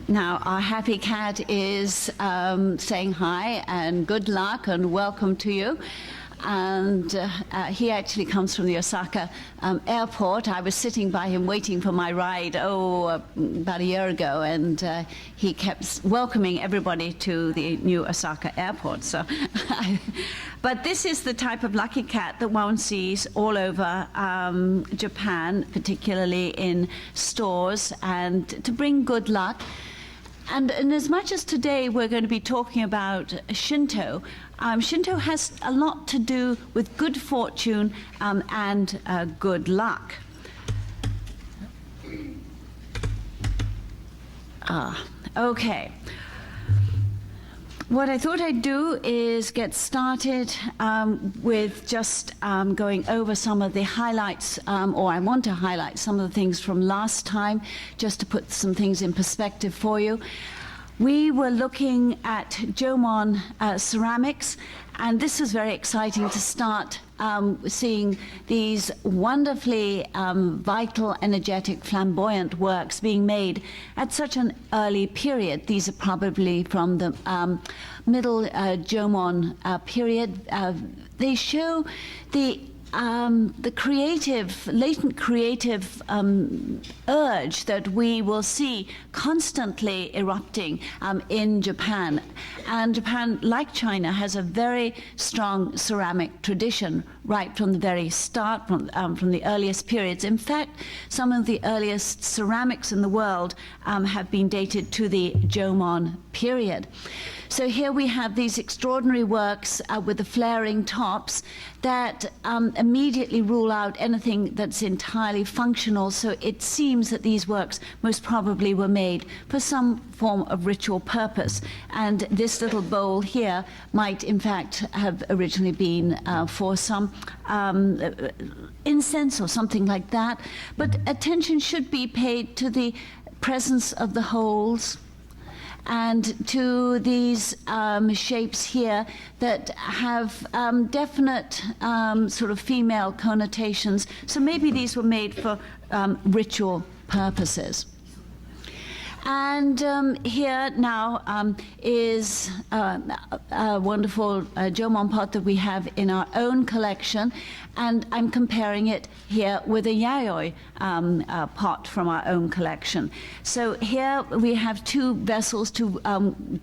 Now, our happy cat is saying hi and good luck and welcome to you. And he actually comes from the Osaka airport. I was sitting by him waiting for my ride, about a year ago, and he kept welcoming everybody to the new Osaka airport. So, but this is the type of lucky cat that one sees all over Japan, particularly in stores, and to bring good luck. And as much as today we're going to be talking about Shinto, Shinto has a lot to do with good fortune and good luck. Okay. What I thought I'd do is get started with just going over some of the highlights, or I want to highlight some of the things from last time, just to put some things in perspective for you. We were looking at Jomon ceramics, and this was very exciting to start seeing these wonderfully vital, energetic, flamboyant works being made at such an early period. These are probably from the middle Jomon period. They show the latent creative urge that we will see constantly erupting in Japan. And Japan, like China, has a very strong ceramic tradition right from the very start, from the earliest periods. In fact, some of the earliest ceramics in the world have been dated to the Jomon period. So here we have these extraordinary works with the flaring tops that immediately rule out anything that's entirely functional. So it seems that these works most probably were made for some form of ritual purpose. And this little bowl here might in fact have originally been for some incense or something like that. But attention should be paid to the presence of the holes and to these shapes here that have definite sort of female connotations. So maybe these were made for ritual purposes. And here now is a wonderful Jomon pot that we have in our own collection, and I'm comparing it here with a yayoi pot from our own collection. So here we have two vessels, two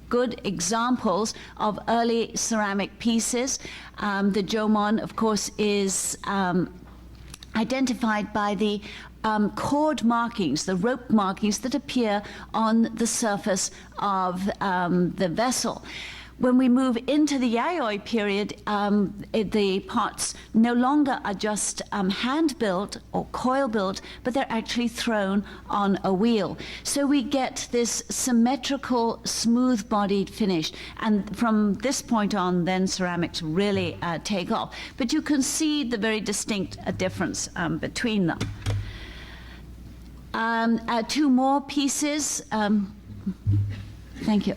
good examples of early ceramic pieces. The Jomon, of course, is identified by the cord markings, the rope markings that appear on the surface of the vessel. When we move into the yayoi period, the pots no longer are just hand-built or coil-built, but they're actually thrown on a wheel. So we get this symmetrical, smooth-bodied finish. And from this point on, then ceramics really take off. But you can see the very distinct difference between them. Two more pieces. Thank you.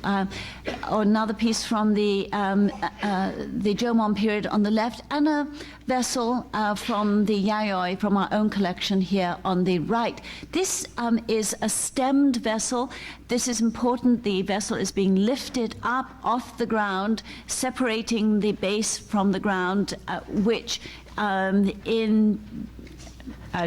Another piece from the Jomon period on the left, and a vessel from the yayoi from our own collection here on the right. This is a stemmed vessel. This is important. The vessel is being lifted up off the ground, separating the base from the ground, which in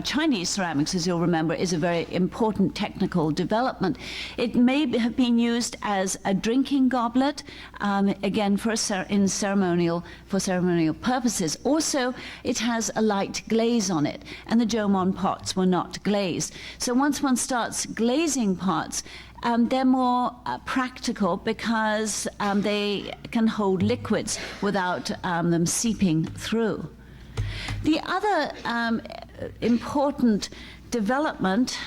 Chinese ceramics, as you'll remember, is a very important technical development. It may have been used as a drinking goblet, again for ceremonial purposes. Also, it has a light glaze on it, and the Jomon pots were not glazed. So once one starts glazing pots, they're more practical because they can hold liquids without them seeping through. The other important development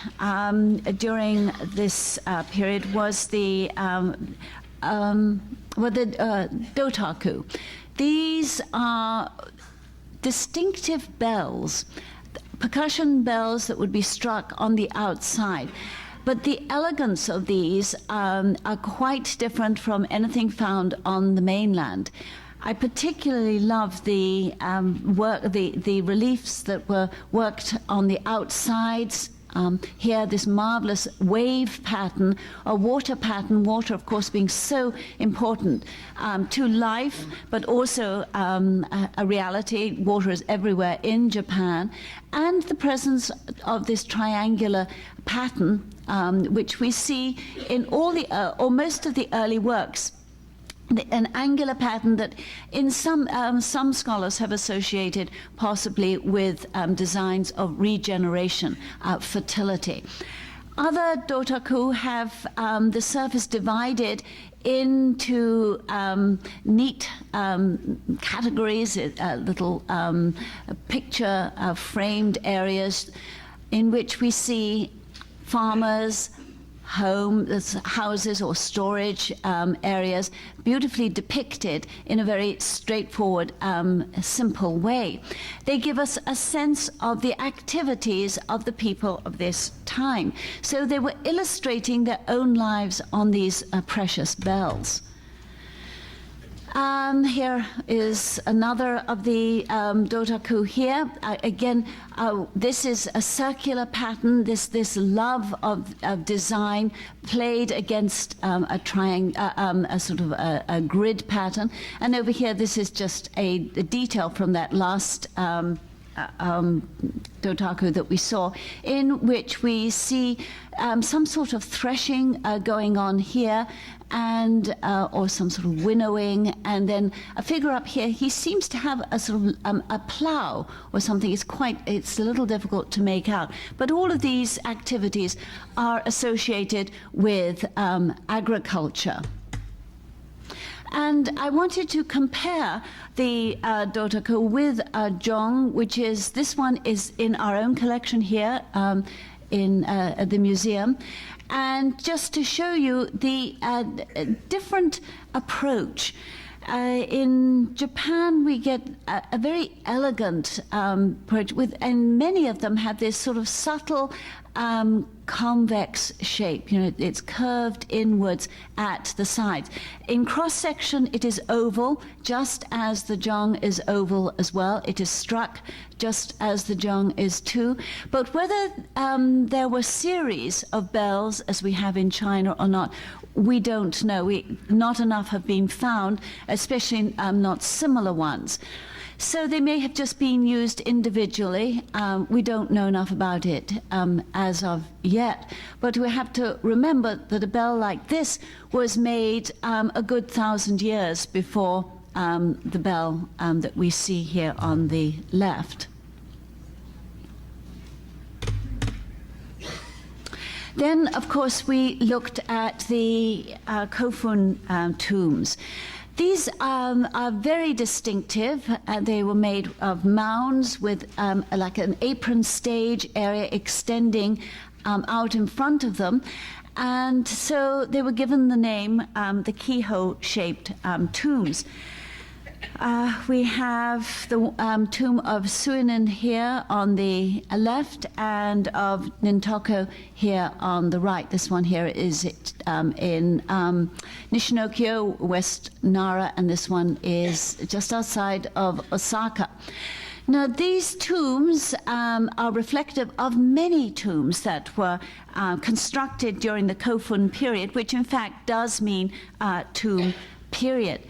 during this period was the Dotaku. These are distinctive bells, percussion bells that would be struck on the outside. But the elegance of these are quite different from anything found on the mainland. I particularly love the the reliefs that were worked on the outsides here, this marvelous wave pattern, a water pattern, water, of course, being so important to life, but also a reality. Water is everywhere in Japan. And the presence of this triangular pattern, which we see in all the, or most of the early works. An angular pattern that in some scholars have associated possibly with designs of regeneration, fertility. Other dotaku have the surface divided into neat categories, little picture framed areas in which we see farmers, houses or storage areas, beautifully depicted in a very straightforward, simple way. They give us a sense of the activities of the people of this time. So they were illustrating their own lives on these precious bells. Here is another of the dotaku here. Again, this is a circular pattern, this love of design played against a sort of a grid pattern. And over here, this is just a detail from that last dotaku that we saw, in which we see some sort of threshing going on here, and or some sort of winnowing, and then a figure up here. He seems to have a sort of a plow or something. It's a little difficult to make out, but all of these activities are associated with agriculture. And I wanted to compare the dotaku with Jong, which is, this one is in our own collection here in the museum. And just to show you the different approach. In Japan, we get a very elegant approach, and many of them have this sort of subtle convex shape. You know, it's curved inwards at the sides. In cross section, it is oval, just as the jong is oval as well. It is struck just as the jong is too. But whether there were series of bells, as we have in China, or not, we don't know. Not enough have been found, especially not similar ones. So they may have just been used individually. We don't know enough about it as of yet. But we have to remember that a bell like this was made a good 1,000 years before the bell that we see here on the left. Then, of course, we looked at the Kofun tombs. These are very distinctive. They were made of mounds with like an apron stage area extending out in front of them. And so they were given the name the keyhole-shaped tombs. We have the tomb of Suinin here on the left, and of Nintoko here on the right. This one here is in Nishinokyo, West Nara, and this one is just outside of Osaka. Now, these tombs are reflective of many tombs that were constructed during the Kofun period, which in fact does mean tomb period.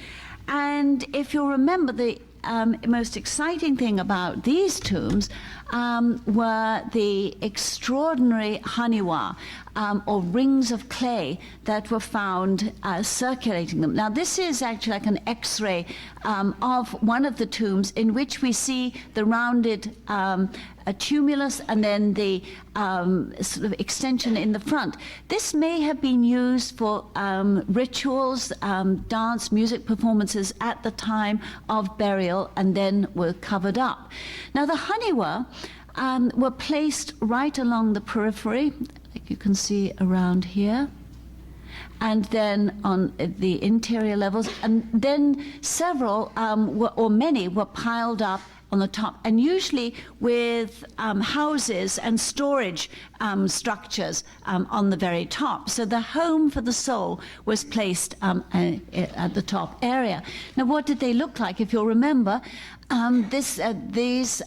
And if you'll remember, the most exciting thing about these tombs were the extraordinary haniwa, or rings of clay that were found circulating them. Now, this is actually like an X-ray of one of the tombs, in which we see the rounded tumulus and then the sort of extension in the front. This may have been used for rituals, dance, music performances at the time of burial, and then were covered up. Now, the haniwa were placed right along the periphery, like you can see around here, and then on the interior levels, and then several or many were piled up on the top, and usually with houses and storage structures on the very top. So the home for the soul was placed at the top area. Now, what did they look like? If you'll remember, these are the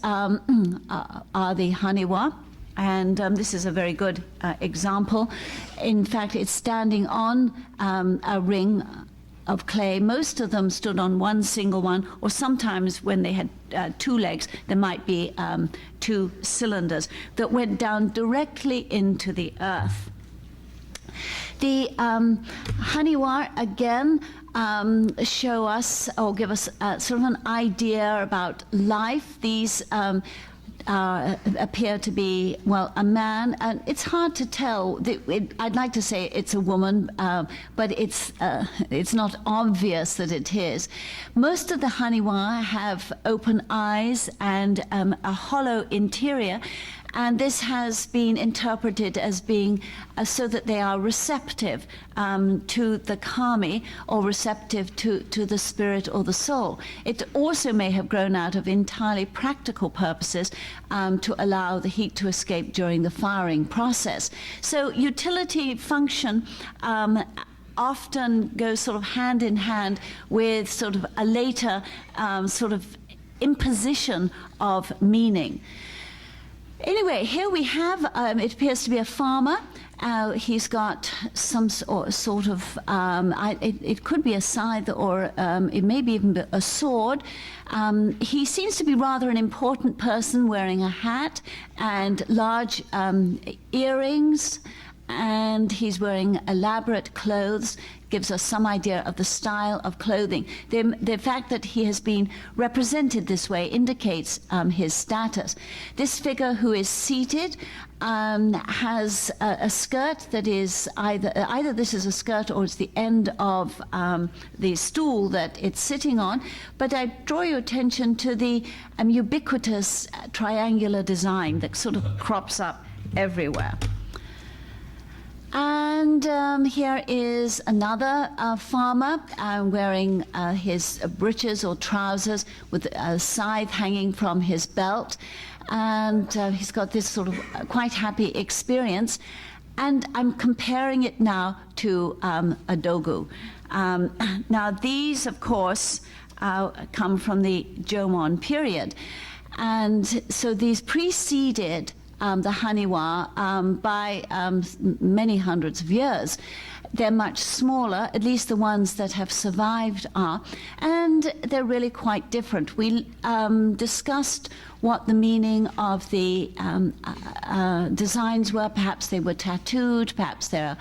haniwa. And this is a very good example. In fact, it's standing on a ring of clay. Most of them stood on one single one, or sometimes when they had two legs, there might be two cylinders that went down directly into the earth. The haniwa, again, show us or give us sort of an idea about life. These appear to be, well, a man, and it's hard to tell. I'd like to say it's a woman, but it's not obvious that it is. Most of the haniwa have open eyes and a hollow interior, and this has been interpreted as being so that they are receptive to the kami, or receptive to the spirit or the soul. It also may have grown out of entirely practical purposes to allow the heat to escape during the firing process. So utility function often goes sort of hand in hand with sort of a later sort of imposition of meaning. Anyway, here we have, it appears to be a farmer. He's got some sort of, it could be a scythe, or it may be even a sword. He seems to be rather an important person, wearing a hat and large earrings, and he's wearing elaborate clothes. Gives us some idea of the style of clothing. The fact that he has been represented this way indicates his status. This figure who is seated has a skirt that is either this is a skirt or it's the end of the stool that it's sitting on. But I draw your attention to the ubiquitous triangular design that sort of crops up everywhere. And here is another farmer wearing his breeches or trousers with a scythe hanging from his belt. And he's got this sort of quite happy experience. And I'm comparing it now to a dogu. Now, these, of course, come from the Jomon period. And so these preceded the haniwa by many hundreds of years. They're much smaller, at least the ones that have survived are, and they're really quite different. We discussed what the meaning of the designs were. Perhaps they were tattooed, perhaps they're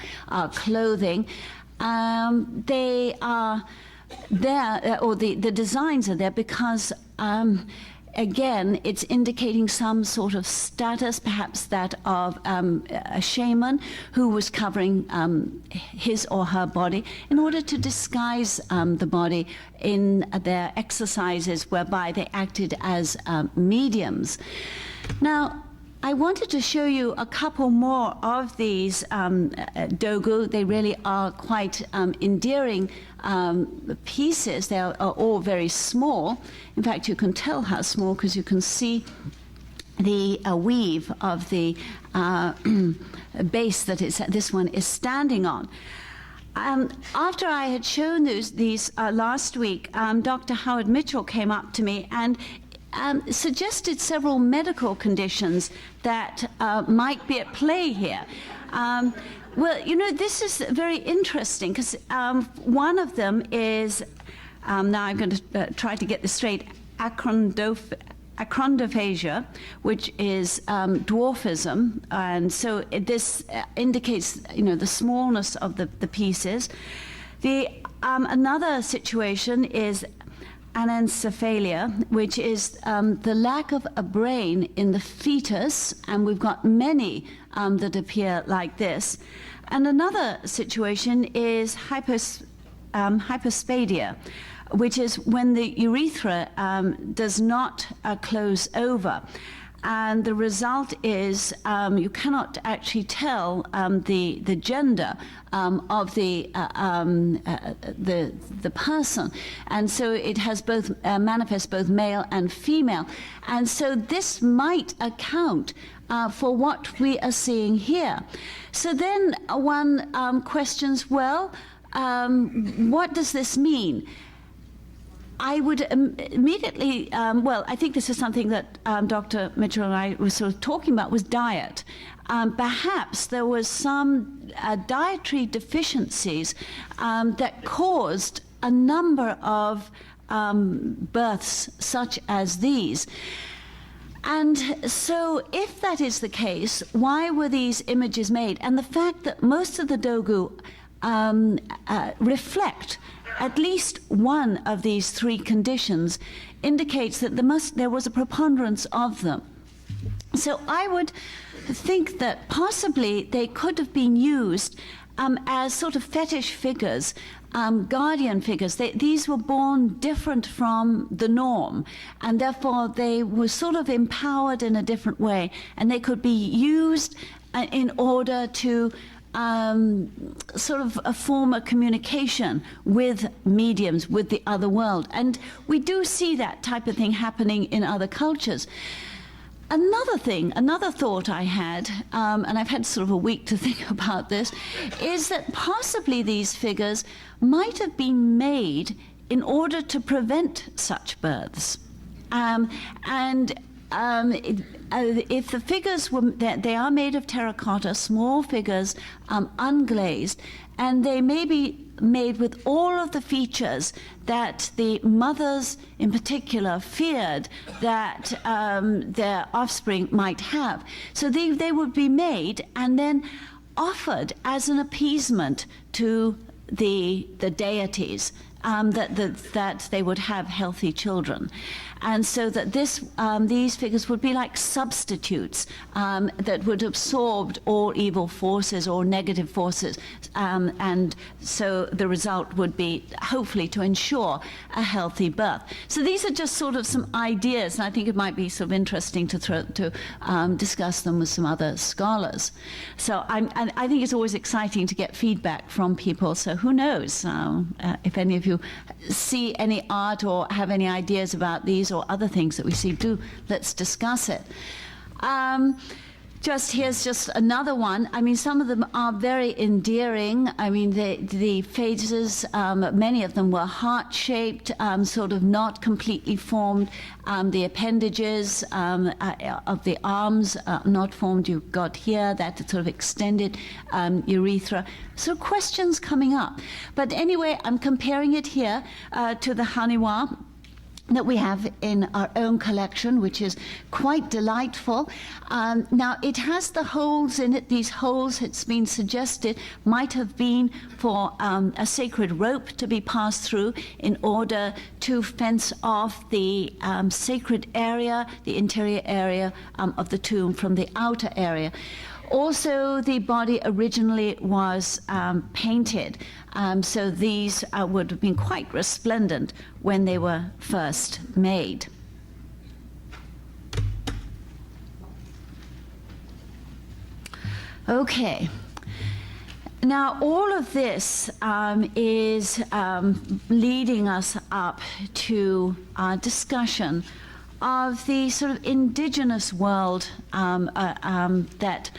clothing. They are there, or the designs are there because again, it's indicating some sort of status, perhaps that of a shaman who was covering his or her body in order to disguise the body in their exercises whereby they acted as mediums. Now, I wanted to show you a couple more of these dogu. They really are quite endearing pieces. They are all very small. In fact, you can tell how small because you can see the weave of the base that this one is standing on. After I had shown these last week, Dr. Howard Mitchell came up to me and suggested several medical conditions that might be at play here. Well, you know, this is very interesting because one of them is, now I'm going to try to get this straight, achondrophagia, which is dwarfism, and so this indicates, you know, the smallness of the pieces. Another situation is anencephalia, which is the lack of a brain in the fetus, and we've got many that appear like this. And another situation is hypospadia, which is when the urethra does not close over. And the result is you cannot actually tell the gender of the person, and so it has both manifests both male and female, and so this might account for what we are seeing here. So then one questions, well, what does this mean? I would immediately, well, I think this is something that Dr. Mitchell and I were sort of talking about, was diet. Perhaps there was some dietary deficiencies that caused a number of births such as these. And so if that is the case, why were these images made? And the fact that most of the Dogu reflect at least one of these three conditions indicates that there was a preponderance of them. So I would think that possibly they could have been used as sort of fetish figures, guardian figures. These were born different from the norm, and therefore they were sort of empowered in a different way, and they could be used in order to sort of form a communication with mediums, with the other world. And we do see that type of thing happening in other cultures. Another thought I had, and I've had sort of a week to think about this, is that possibly these figures might have been made in order to prevent such births. If the figures were, they are made of terracotta, small figures, unglazed, and they may be made with all of the features that the mothers in particular feared that their offspring might have. So they would be made and then offered as an appeasement to the deities, that they would have healthy children. And so that these figures would be like substitutes that would absorb all evil forces or negative forces. And so the result would be hopefully to ensure a healthy birth. So these are just sort of some ideas, and I think it might be sort of interesting to discuss them with some other scholars. So I think it's always exciting to get feedback from people. So who knows if any of you see any art or have any ideas about these or other things that we see, let's discuss it. Here's just another one. I mean, some of them are very endearing. I mean, the faces, many of them were heart-shaped, sort of not completely formed. The appendages of the arms not formed. You've got here that sort of extended urethra. So questions coming up. But anyway, I'm comparing it here to the haniwa that we have in our own collection, which is quite delightful. Now, it has the holes in it. These holes, it's been suggested, might have been for a sacred rope to be passed through in order to fence off the sacred area, the interior area of the tomb from the outer area. Also, the body originally was painted, so these would have been quite resplendent when they were first made. Okay. Now, all of this is leading us up to a discussion of the sort of indigenous world that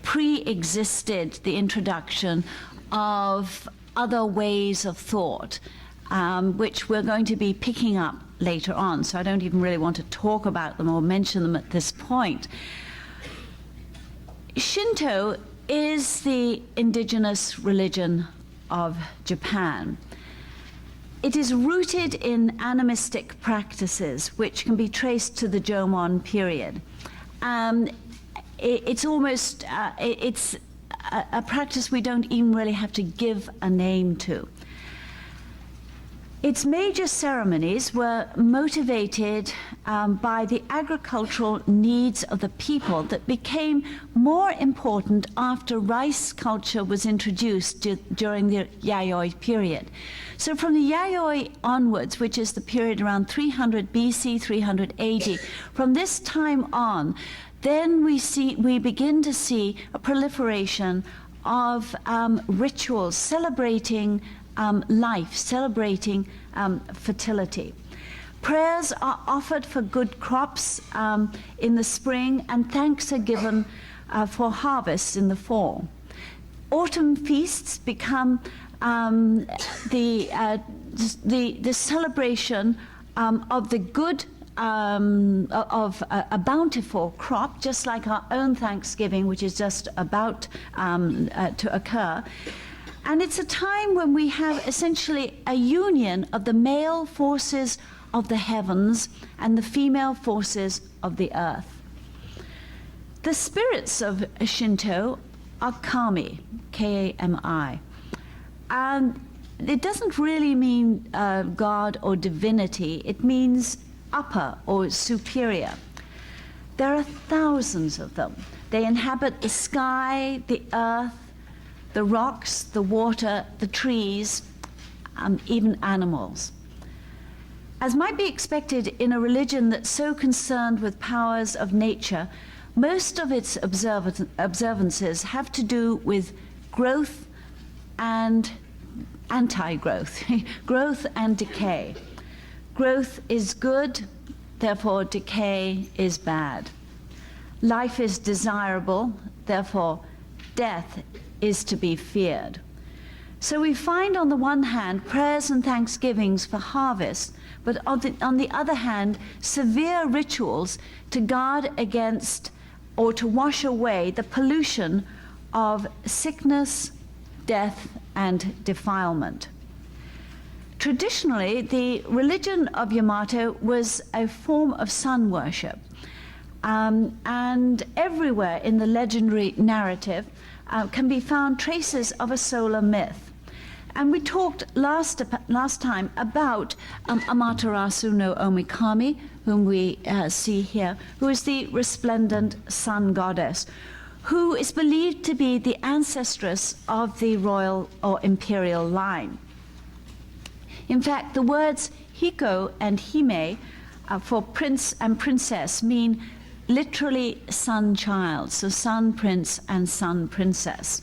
pre-existed the introduction of other ways of thought, which we're going to be picking up later on. So I don't even really want to talk about them or mention them at this point. Shinto is the indigenous religion of Japan. It is rooted in animistic practices, which can be traced to the Jomon period. It's almost, it's a practice we don't even really have to give a name to. Its major ceremonies were motivated by the agricultural needs of the people that became more important after rice culture was introduced during the yayoi period. So from the yayoi onwards, which is the period around 300 BC, 300 AD, from this time on, then we begin to see a proliferation of rituals celebrating life, celebrating fertility. Prayers are offered for good crops in the spring, and thanks are given for harvests in the fall. Autumn feasts become the celebration of the good of a bountiful crop, just like our own Thanksgiving, which is just about to occur. And it's a time when we have essentially a union of the male forces of the heavens and the female forces of the earth. The spirits of Shinto are kami, K-A-M-I. And it doesn't really mean God or divinity. It means upper or superior. There are thousands of them. They inhabit the sky, the earth, the rocks, the water, the trees, even animals. As might be expected in a religion that's so concerned with powers of nature, most of its observances have to do with growth and anti-growth, growth and decay. Growth is good, therefore decay is bad. Life is desirable, therefore death is to be feared. So we find on the one hand prayers and thanksgivings for harvest, but on the other hand severe rituals to guard against or to wash away the pollution of sickness, death, and defilement. Traditionally, the religion of Yamato was a form of sun worship, and everywhere in the legendary narrative can be found traces of a solar myth. And we talked last time about Amaterasu no Omikami, whom we see here, who is the resplendent sun goddess, who is believed to be the ancestress of the royal or imperial line. In fact, the words hiko and hime for prince and princess mean literally sun child, so sun prince and sun princess.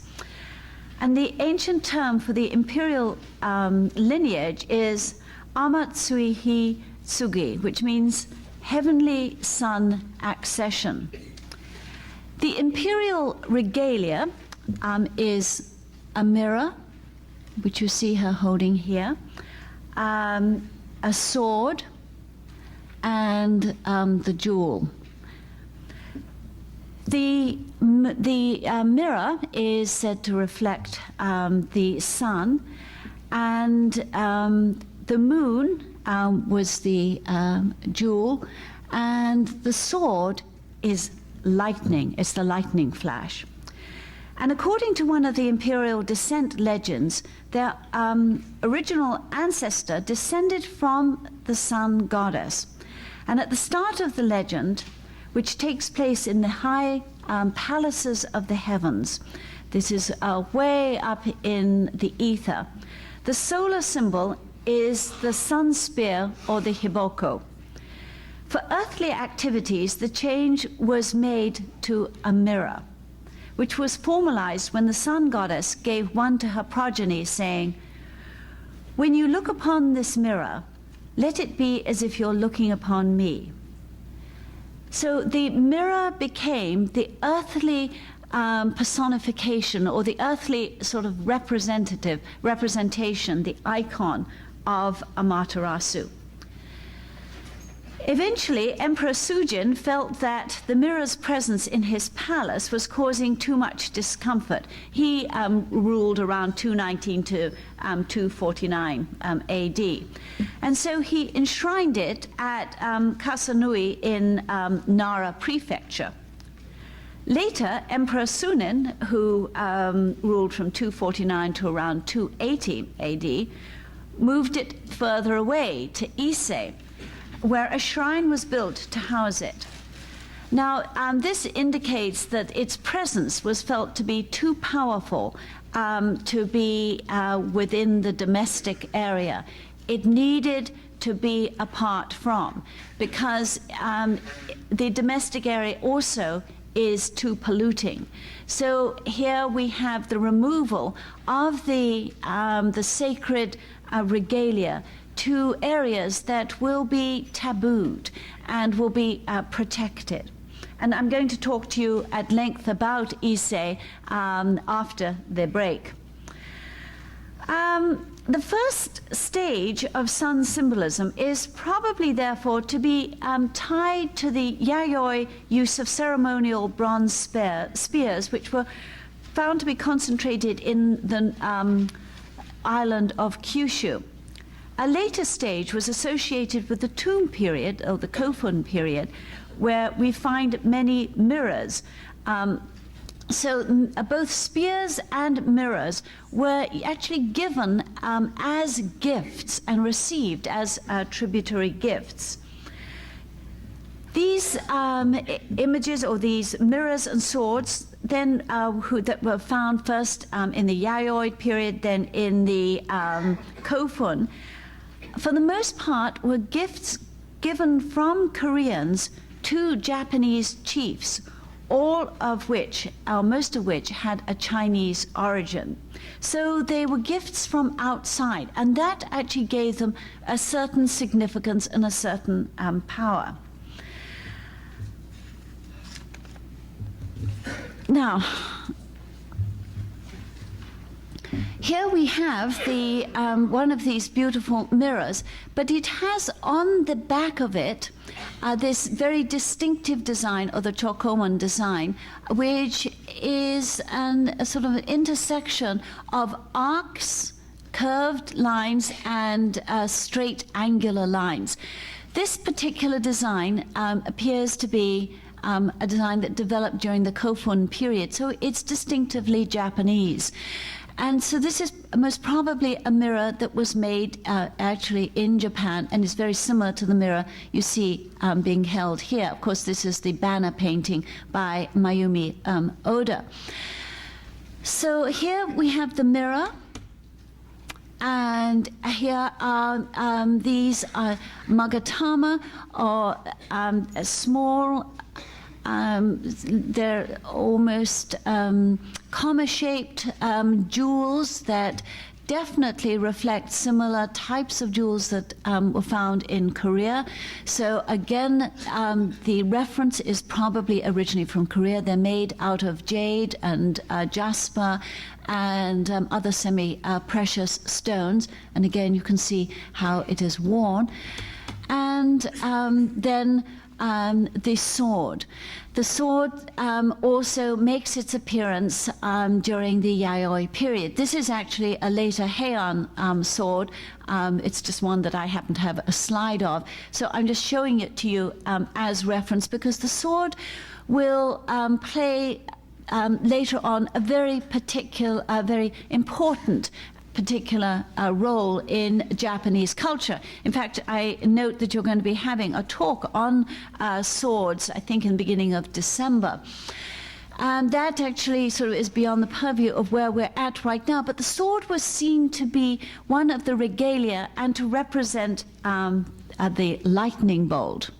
And the ancient term for the imperial lineage is Amatsuihi Tsugi, which means heavenly sun accession. The imperial regalia is a mirror, which you see her holding here, a sword, and the jewel. The mirror is said to reflect the sun, and the moon was the jewel, and the sword is lightning. It's the lightning flash. And according to one of the imperial descent legends, their original ancestor descended from the sun goddess. And at the start of the legend, which takes place in the high palaces of the heavens, this is way up in the ether, the solar symbol is the sun spear or the hiboko. For earthly activities, the change was made to a mirror, which was formalized when the sun goddess gave one to her progeny, saying, "When you look upon this mirror, let it be as if you're looking upon me." So the mirror became the earthly personification, or the earthly sort of representation, the icon of Amaterasu. Eventually, Emperor Sujin felt that the mirror's presence in his palace was causing too much discomfort. He ruled around 219 to 249 AD. And so he enshrined it at Kasanui in Nara Prefecture. Later, Emperor Sunin, who ruled from 249 to around 280 AD, moved it further away to Ise, where a shrine was built to house it. Now, this indicates that its presence was felt to be too powerful to be within the domestic area. It needed to be apart from, because the domestic area also is too polluting. So here we have the removal of the sacred regalia to areas that will be tabooed and will be protected. And I'm going to talk to you at length about Ise after the break. The first stage of sun symbolism is probably, therefore, to be tied to the yayoi use of ceremonial bronze spears, which were found to be concentrated in the island of Kyushu. A later stage was associated with the tomb period, or the Kofun period, where we find many mirrors. So both spears and mirrors were actually given as gifts and received as tributary gifts. These images, or these mirrors and swords, then that were found first in the yayoi period, then in the Kofun, for the most part were gifts given from Koreans to Japanese chiefs, all of which, or most of which, had a Chinese origin. So they were gifts from outside, and that actually gave them a certain significance and a certain power. Now, here we have the one of these beautiful mirrors, but it has on the back of it this very distinctive design, or the chokomon design, which is a sort of an intersection of arcs, curved lines, and straight angular lines. This particular design appears to be a design that developed during the Kofun period, so it's distinctively Japanese. And so this is most probably a mirror that was made actually in Japan, and is very similar to the mirror you see being held here. Of course, this is the banner painting by Mayumi Oda. So here we have the mirror, and here are these magatama, or small, they're almost comma-shaped jewels that definitely reflect similar types of jewels that were found in Korea. So again, the reference is probably originally from Korea. They're made out of jade and jasper and other semi-precious stones. And again, you can see how it is worn. And then the sword. The sword also makes its appearance during the yayoi period. This is actually a later Heian sword. It's just one that I happen to have a slide of. So I'm just showing it to you as reference, because the sword will play later on a very particular, very important particular role in Japanese culture. In fact, I note that you're going to be having a talk on swords, I think in the beginning of December. That actually sort of is beyond the purview of where we're at right now, but the sword was seen to be one of the regalia and to represent the lightning bolt.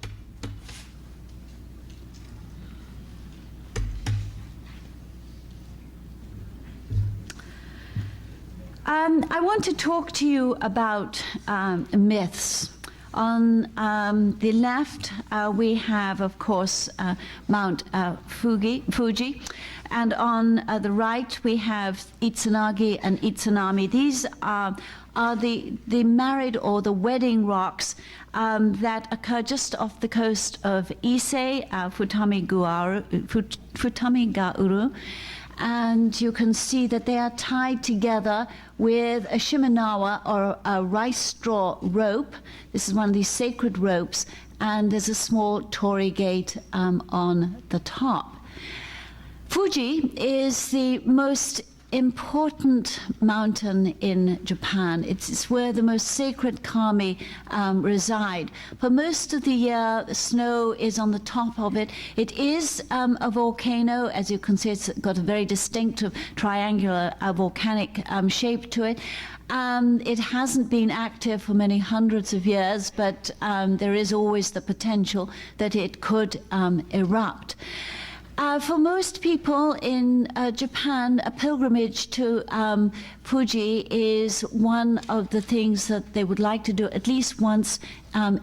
I want to talk to you about myths. On the left, we have, of course, Mount Fuji, and on the right, we have Itsunagi and Itsunami. These are the married or the wedding rocks that occur just off the coast of Ise, Futamigauru. And you can see that they are tied together with a shimenawa, or a rice straw rope. This is one of these sacred ropes, and there's a small torii gate on the top. Fuji is the most important mountain in Japan. It's where the most sacred kami reside. For most of the year, the snow is on the top of it. It is a volcano. As you can see, it's got a very distinctive triangular volcanic shape to it. It hasn't been active for many hundreds of years, but there is always the potential that it could erupt. For most people in Japan, a pilgrimage to Fuji is one of the things that they would like to do at least once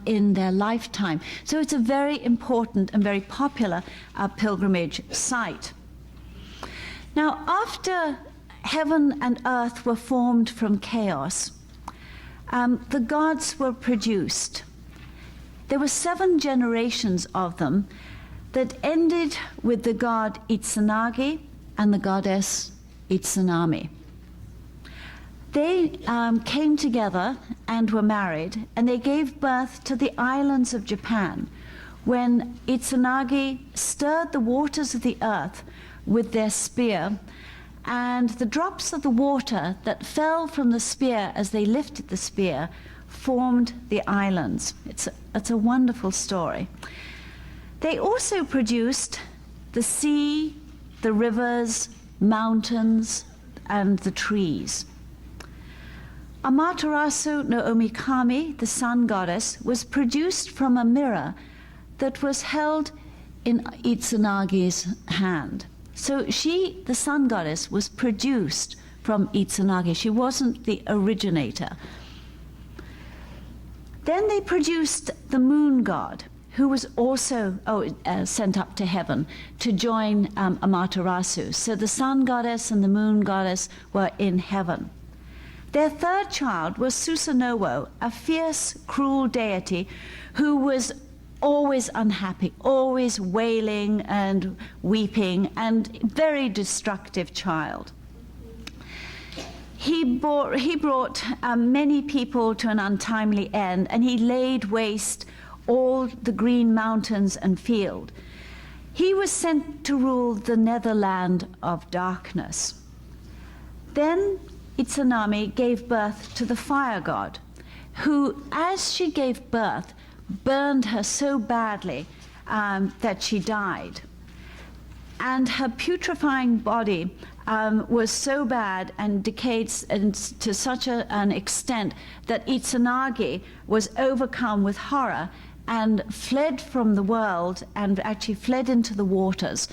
in their lifetime. So it's a very important and very popular pilgrimage site. Now, after heaven and earth were formed from chaos. The gods were produced. There were 7 generations of them that ended with the god Itsunagi and the goddess Itsunami. They came together and were married, and they gave birth to the islands of Japan when Itsunagi stirred the waters of the earth with their spear, and the drops of the water that fell from the spear as they lifted the spear formed the islands. It's a wonderful story. They also produced the sea, the rivers, mountains, and the trees. Amaterasu no Omikami, the sun goddess, was produced from a mirror that was held in Itsunagi's hand. So she, the sun goddess, was produced from Itsunagi. She wasn't the originator. Then they produced the moon god, who was also sent up to heaven to join Amaterasu. So the sun goddess and the moon goddess were in heaven. Their third child was Susanoo, a fierce, cruel deity who was always unhappy, always wailing and weeping, and very destructive child. He brought many people to an untimely end, and he laid waste all the green mountains and field. He was sent to rule the netherland of darkness. Then Itsunami gave birth to the fire god, who, as she gave birth, burned her so badly that she died. And her putrefying body was so bad and decayed to such an extent that Itsunagi was overcome with horror and fled from the world and actually fled into the waters.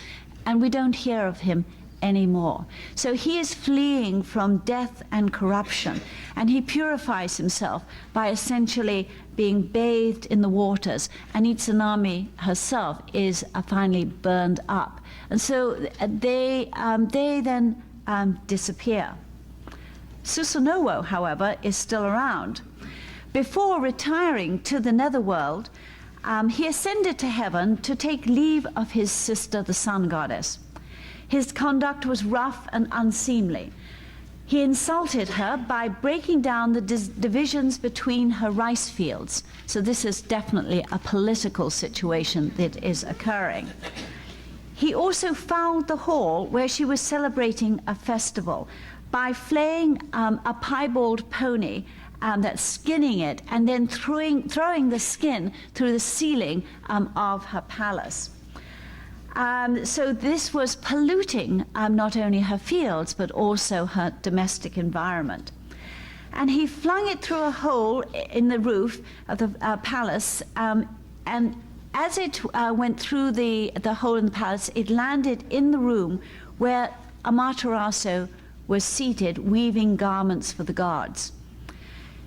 And we don't hear of him anymore. So he is fleeing from death and corruption, and he purifies himself by essentially being bathed in the waters, and Itsunami herself is finally burned up. And so they then disappear. Susanoo, however, is still around. Before retiring to the netherworld, he ascended to heaven to take leave of his sister, the sun goddess. His conduct was rough and unseemly. He insulted her by breaking down the divisions between her rice fields. So this is definitely a political situation that is occurring. He also fouled the hall where she was celebrating a festival by flaying a piebald pony, that's skinning it, and then throwing the skin through the ceiling of her palace. So this was polluting not only her fields, but also her domestic environment. And he flung it through a hole in the roof of the palace, and as it went through the hole in the palace, it landed in the room where Amaterasu was seated, weaving garments for the gods.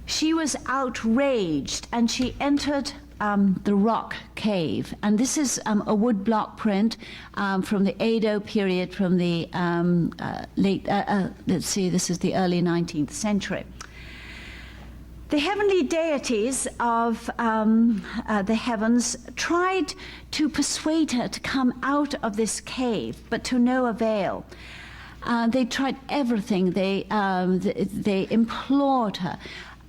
She was outraged, and she entered the rock cave, and this is a wood block print from the Edo period, from the this is the early 19th century. The heavenly deities of the heavens tried to persuade her to come out of this cave, but to no avail. They tried everything. They implored her.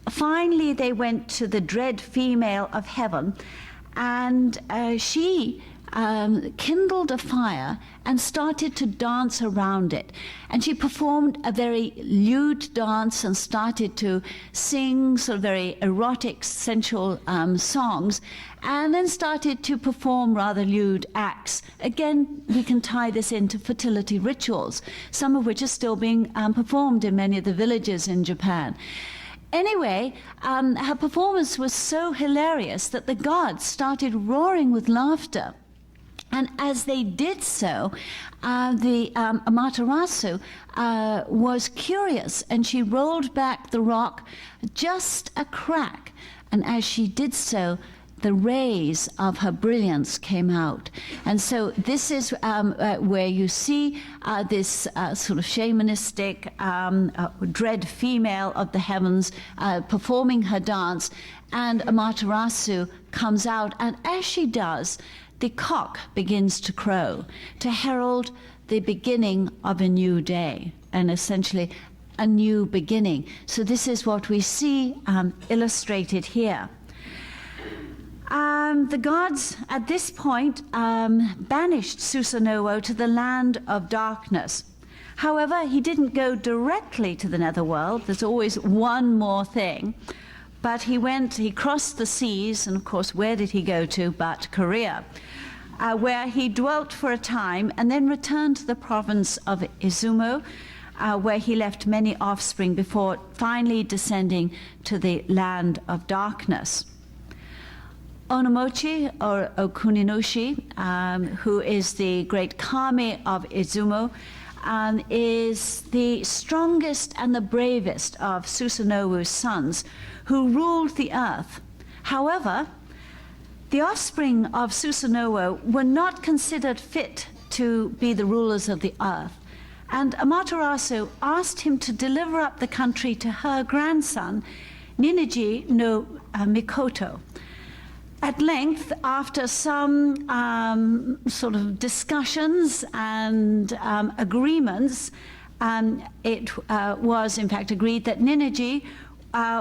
Finally, they went to the dread female of heaven, and she kindled a fire and started to dance around it. And she performed a very lewd dance and started to sing sort of very erotic, sensual songs, and then started to perform rather lewd acts. Again, we can tie this into fertility rituals, some of which are still being performed in many of the villages in Japan. Anyway, her performance was so hilarious that the gods started roaring with laughter. And as they did so, the Amaterasu was curious, and she rolled back the rock just a crack. And as she did so, the rays of her brilliance came out. And so this is where you see this sort of shamanistic, dread female of the heavens performing her dance, and Amaterasu comes out, and as she does, the cock begins to crow to herald the beginning of a new day, and essentially a new beginning. So this is what we see illustrated here. The gods at this point banished Susanoo to the land of darkness. However, he didn't go directly to the netherworld. There's always one more thing. But he crossed the seas, and of course, where did he go to but Korea, where he dwelt for a time and then returned to the province of Izumo, where he left many offspring before finally descending to the land of darkness. Onomochi, or Okuninoshi, who is the great kami of Izumo, is the strongest and the bravest of Susanoo's sons, who ruled the earth. However, the offspring of Susanoo were not considered fit to be the rulers of the earth, and Amaterasu asked him to deliver up the country to her grandson, Ninigi no Mikoto. At length, after some sort of discussions and agreements, it was in fact agreed that Ninigi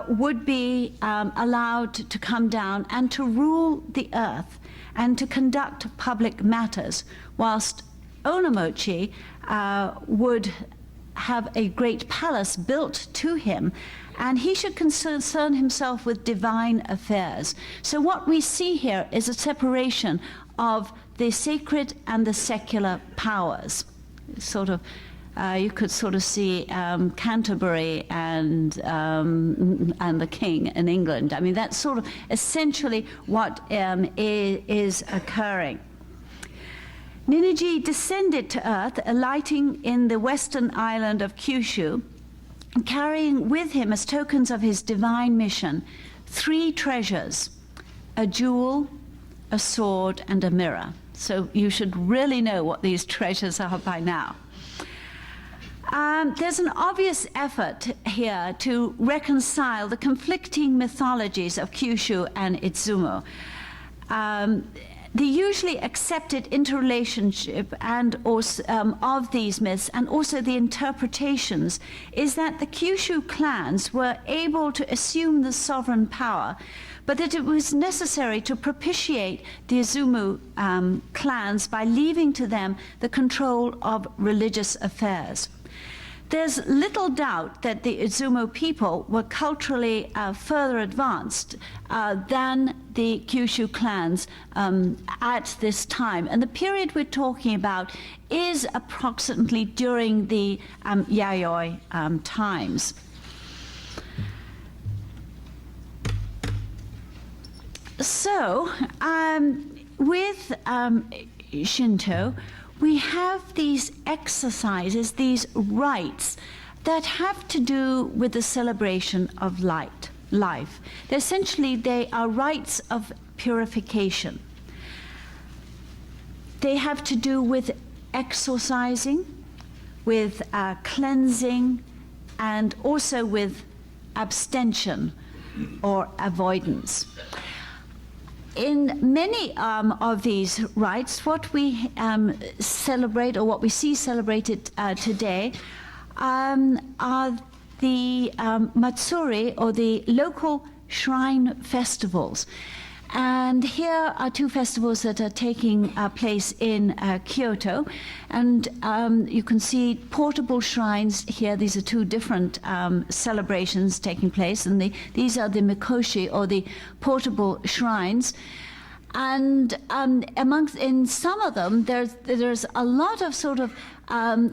would be allowed to come down and to rule the earth and to conduct public matters, whilst Onomochi would have a great palace built to him, and he should concern himself with divine affairs. So what we see here is a separation of the sacred and the secular powers. Sort of, you could sort of see Canterbury and the king in England. I mean, that's sort of essentially what is occurring. Ninigi descended to earth, alighting in the western island of Kyushu, carrying with him as tokens of his divine mission 3 treasures: a jewel, a sword, and a mirror. So you should really know what these treasures are by now. There's an obvious effort here to reconcile the conflicting mythologies of Kyushu and Izumo. The usually accepted interrelationship and also, of these myths, and also the interpretations, is that the Kyushu clans were able to assume the sovereign power, but that it was necessary to propitiate the Izumo clans by leaving to them the control of religious affairs. There's little doubt that the Izumo people were culturally further advanced than the Kyushu clans at this time. And the period we're talking about is approximately during the yayoi times. So, with Shinto, we have these exercises, these rites, that have to do with the celebration of life. Essentially, they are rites of purification. They have to do with exorcising, with cleansing, and also with abstention or avoidance. In many of these rites, what we celebrate, or what we see celebrated today, are the matsuri, or the local shrine festivals. And here are 2 festivals that are taking place in Kyoto. And you can see portable shrines here. These are 2 different celebrations taking place. And these are the mikoshi, or the portable shrines. And in some of them, there's a lot of sort of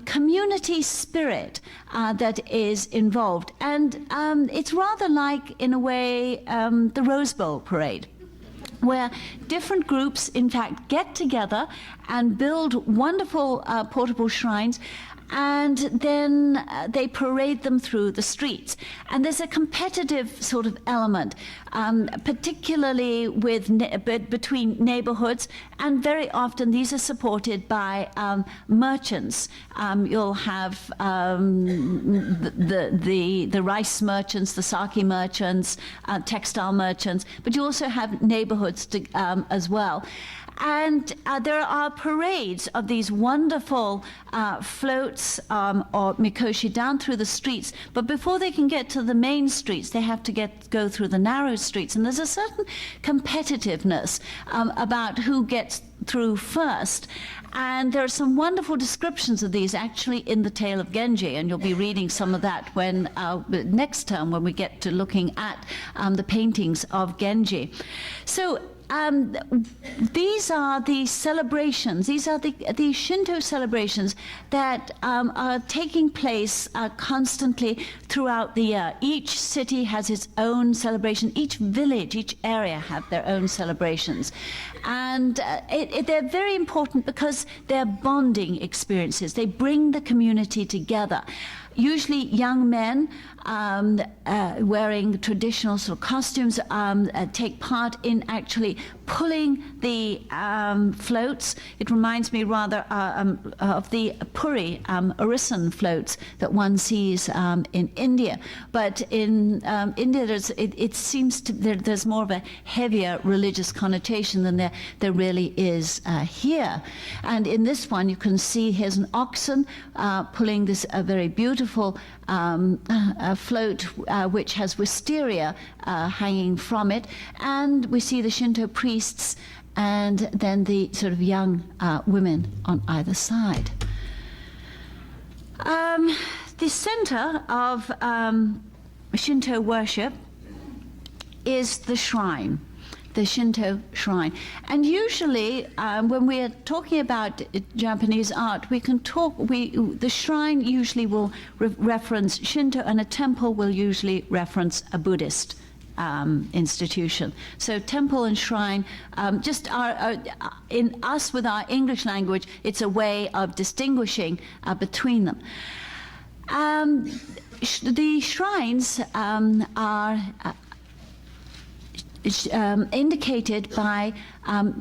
community spirit that is involved. And it's rather like, in a way, the Rose Bowl parade, where different groups, in fact, get together and build wonderful portable shrines. and then they parade them through the streets. And there's a competitive sort of element, particularly between neighborhoods, and very often these are supported by merchants. You'll have the rice merchants, the sake merchants, textile merchants, but you also have neighborhoods as well. And there are parades of these wonderful floats or mikoshi down through the streets. But before they can get to the main streets, they have to go through the narrow streets. And there's a certain competitiveness about who gets through first. And there are some wonderful descriptions of these actually in the Tale of Genji, and you'll be reading some of that when next term when we get to looking at the paintings of Genji. So these are the celebrations. These are the Shinto celebrations that are taking place constantly throughout the year. Each city has its own celebration. Each village, each area have their own celebrations. And they're very important because they're bonding experiences. They bring the community together. Usually young men wearing traditional sort of costumes take part in actually pulling the floats. It reminds me rather of the puri, orison floats that one sees in India. But in India, it seems there's more of a heavier religious connotation than there really is here. And in this one, you can see here's an oxen pulling this very beautiful float which has wisteria hanging from it, and we see the Shinto priests and then the sort of young women on either side. The center of Shinto worship is the shrine, the Shinto shrine. And usually when we are talking about Japanese art, we can the shrine usually will reference Shinto, and a temple will usually reference a Buddhist institution. So temple and shrine just are in us with our English language, it's a way of distinguishing between them. The shrines are indicated by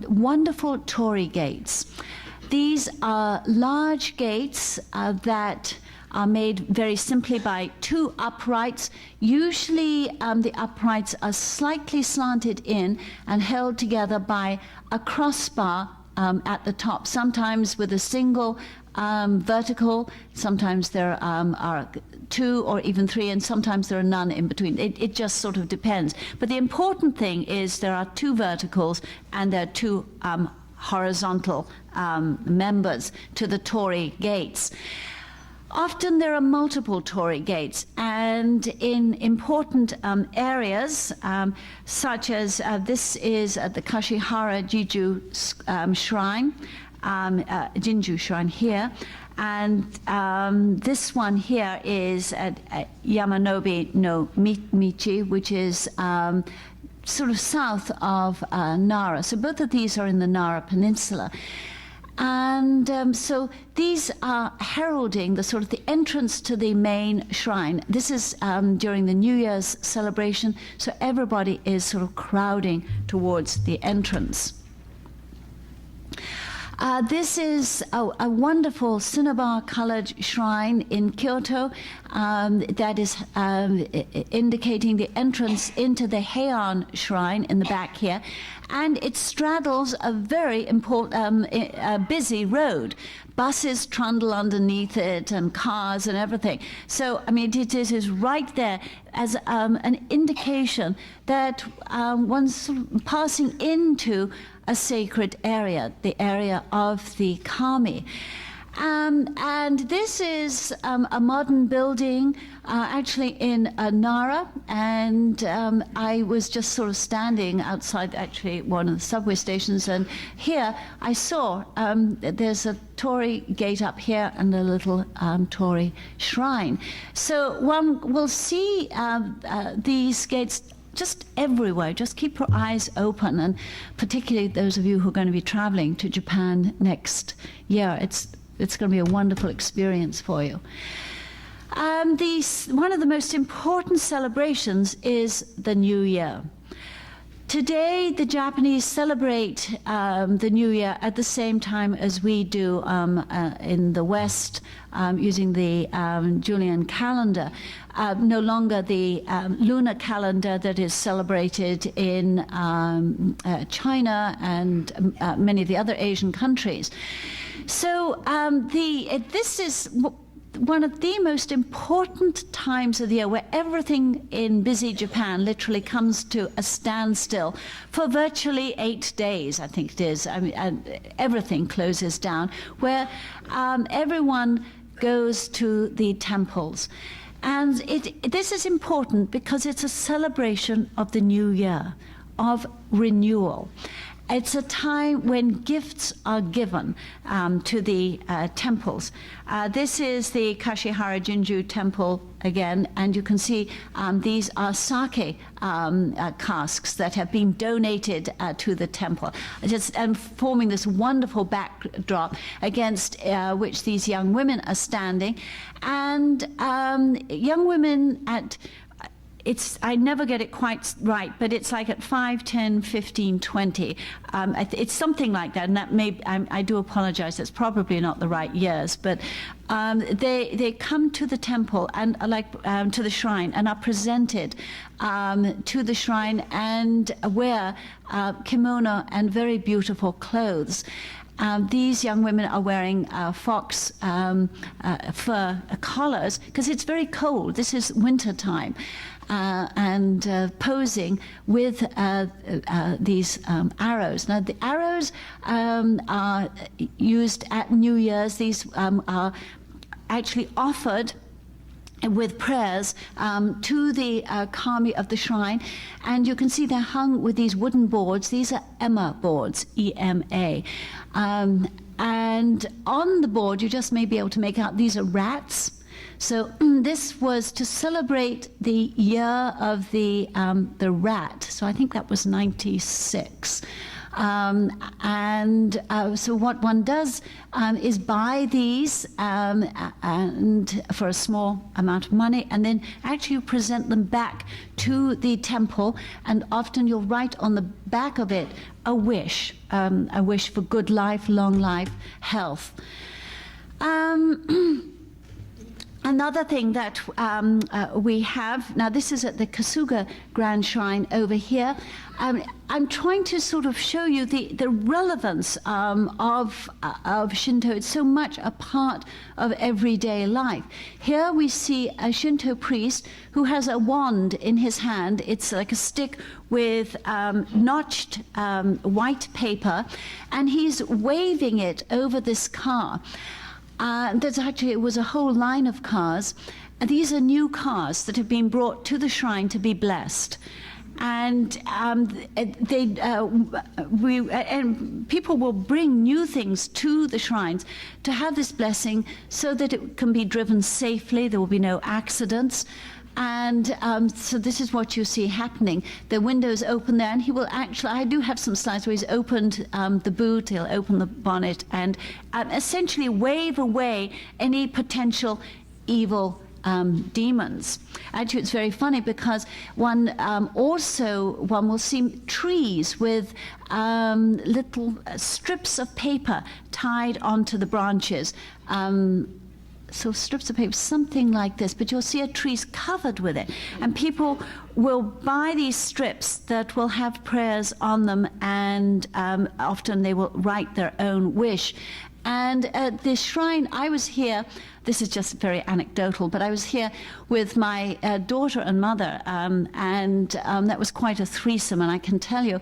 wonderful torii gates. These are large gates that are made very simply by two uprights. Usually the uprights are slightly slanted in and held together by a crossbar at the top, sometimes with a single vertical, sometimes there are two or even three, and sometimes there are none in between. It just sort of depends. But the important thing is there are two verticals and there are two horizontal members to the torii gates. Often there are multiple torii gates, and in important areas, such as this is at the Kashihara Jiju shrine, Jinju shrine here, and this one here is at Yamanobe no Michi, which is sort of south of Nara. So both of these are in the Nara Peninsula. And so these are heralding the sort of the entrance to the main shrine. This is during the New Year's celebration, so everybody is sort of crowding towards the entrance. This is a wonderful cinnabar-colored shrine in Kyoto that is indicating the entrance into the Heian shrine in the back here. And it straddles a very important, busy road. Buses trundle underneath it and cars and everything. So, I mean, it is right there as an indication that one's sort of passing into a sacred area, the area of the kami. And this is a modern building actually in Nara, and I was just sort of standing outside actually one of the subway stations, and here I saw there's a torii gate up here and a little torii shrine. So one will see these gates just everywhere. Just keep your eyes open, and particularly those of you who are going to be traveling to Japan next year. It's It's going to be a wonderful experience for you. One of the most important celebrations is the New Year. Today, the Japanese celebrate the New Year at the same time as we do in the West, using the Julian calendar. No longer the lunar calendar that is celebrated in China and many of the other Asian countries. So this is one of the most important times of the year, where everything in busy Japan literally comes to a standstill for virtually 8 days, I think it is. I mean, everything closes down, where everyone goes to the temples. And this is important because it's a celebration of the new year, of renewal. It's a time when gifts are given to the temples. This is the Kashihara Jinju temple again, and you can see these are sake casks that have been donated to the temple, just forming this wonderful backdrop against which these young women are standing. And young women at I never get it quite right, but it's like at 5, 10, 15, 20. It's something like that, and that I do apologize, that's probably not the right years, but they come to the temple and to the shrine and are presented to the shrine and wear kimono and very beautiful clothes. These young women are wearing fox fur collars because it's very cold. This is winter time. And posing with these arrows. Now, the arrows are used at New Year's. These are actually offered with prayers to the kami of the shrine, and you can see they're hung with these wooden boards. These are ema boards, E-M-A. And on the board, you just may be able to make out these are rats. So this was to celebrate the year of the rat. So I think that was 96. So what one does is buy these and for a small amount of money, and then actually present them back to the temple. And often you'll write on the back of it a wish for good life, long life, health. Another thing that we have, now this is at the Kasuga Grand Shrine over here. I'm trying to sort of show you the relevance of Shinto. It's so much a part of everyday life. Here we see a Shinto priest who has a wand in his hand. It's like a stick with notched white paper, and he's waving it over this car. It was a whole line of cars, and these are new cars that have been brought to the shrine to be blessed. And people will bring new things to the shrines to have this blessing so that it can be driven safely, there will be no accidents. And so this is what you see happening. The window's open there, and he will actually, I do have some slides where he's opened the boot, he'll open the bonnet, and essentially wave away any potential evil demons. Actually, it's very funny because one will see trees with little strips of paper tied onto the branches. So strips of paper, something like this, but you'll see a tree's covered with it. And people will buy these strips that will have prayers on them, and often they will write their own wish. And at the shrine, I was here, this is just very anecdotal, but I was here with my daughter and mother, and that was quite a threesome, and I can tell you.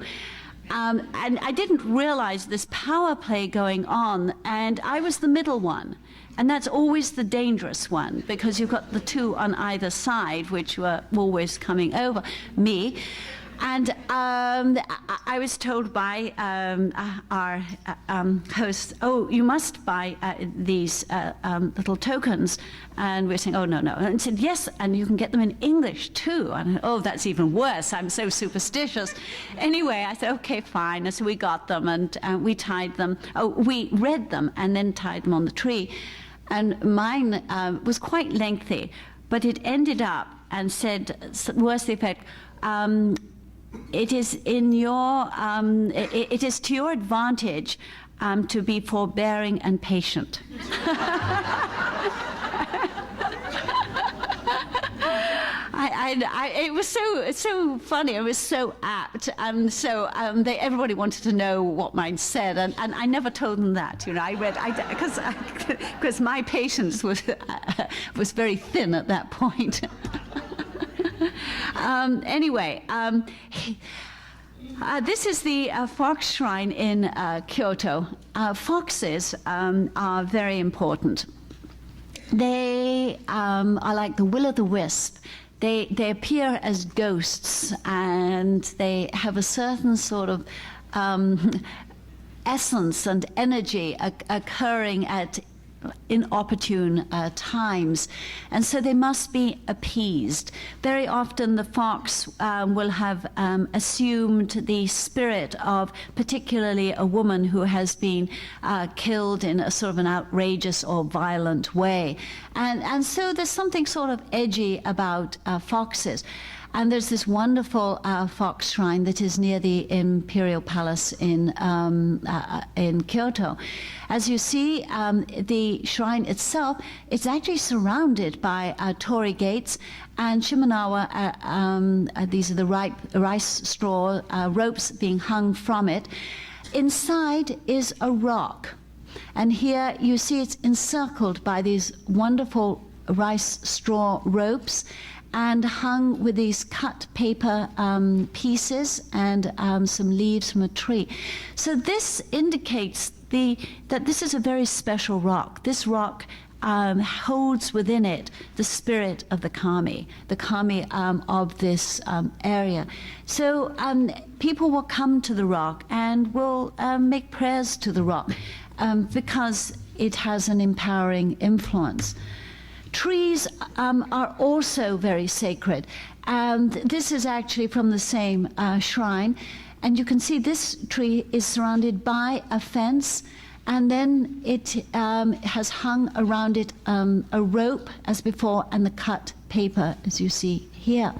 And I didn't realize this power play going on, and I was the middle one. And that's always the dangerous one, because you've got the two on either side, which were always coming over me. And I was told by our host, oh, you must buy these little tokens. And we're saying, oh, no, no. And said, yes, and you can get them in English, too. And, oh, that's even worse. I'm so superstitious. Anyway, I said, okay, fine. And so we got them, and we tied them. Oh, we read them and then tied them on the tree. And mine was quite lengthy, but it ended up and said, worse the effect, it is to your advantage to be forbearing and patient. It was so funny. It was so apt, and so everybody wanted to know what mine said, and I never told them that. You know, I read because my patience was very thin at that point. Anyway, this is the fox shrine in Kyoto. Foxes are very important. They are like the will-o'-the-wisp. They appear as ghosts, and they have a certain sort of essence and energy occurring at inopportune times, and so they must be appeased. Very often the fox will have assumed the spirit of particularly a woman who has been killed in a sort of an outrageous or violent way, and so there's something sort of edgy about foxes. And there's this wonderful fox shrine that is near the Imperial Palace in Kyoto. As you see, the shrine itself, it's actually surrounded by torii gates and shimanawa. These are the rice straw ropes being hung from it. Inside is a rock. And here you see it's encircled by these wonderful rice straw ropes, and hung with these cut paper pieces and some leaves from a tree. So this indicates that this is a very special rock. This rock holds within it the spirit of the kami of this area. So people will come to the rock and will make prayers to the rock because it has an empowering influence. Trees are also very sacred, and this is actually from the same shrine. And you can see this tree is surrounded by a fence, and then it has hung around it a rope as before, and the cut paper, as you see here.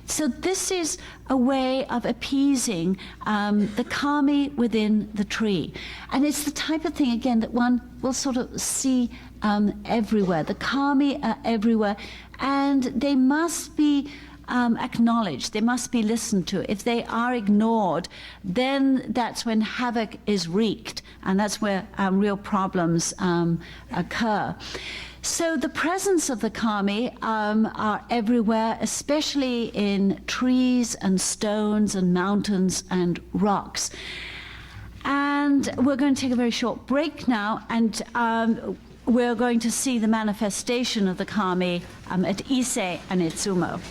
So this is a way of appeasing the kami within the tree. And it's the type of thing, again, that one will sort of see everywhere. The kami are everywhere, and they must be acknowledged. They must be listened to. If they are ignored, then that's when havoc is wreaked, and that's where real problems occur. So the presence of the kami are everywhere, especially in trees and stones and mountains and rocks. And we're going to take a very short break now, and we're going to see the manifestation of the kami at Ise and Itsumo.